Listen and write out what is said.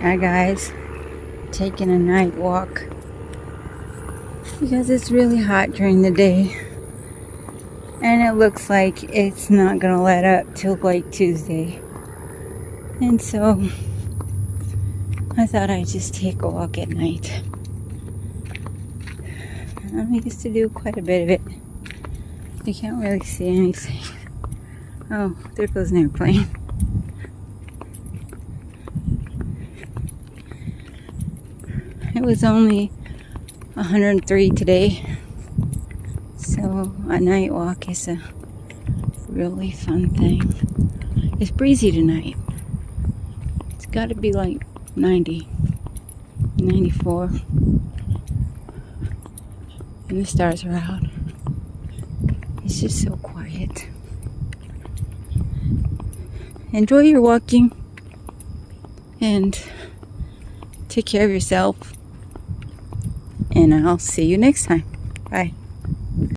Hi guys, taking a night walk because it's really hot during the day and it looks like it's not gonna let up till like Tuesday, and so I thought I'd just take a walk at night. I used to do quite a bit of it. You can't really see anything. Oh, there goes an airplane. It was only 103 today, so a night walk is a really fun thing. It's breezy tonight. It's got to be like 90, 94, and the stars are out. It's just so quiet. Enjoy your walking and take care of yourself. And I'll see you next time. Bye.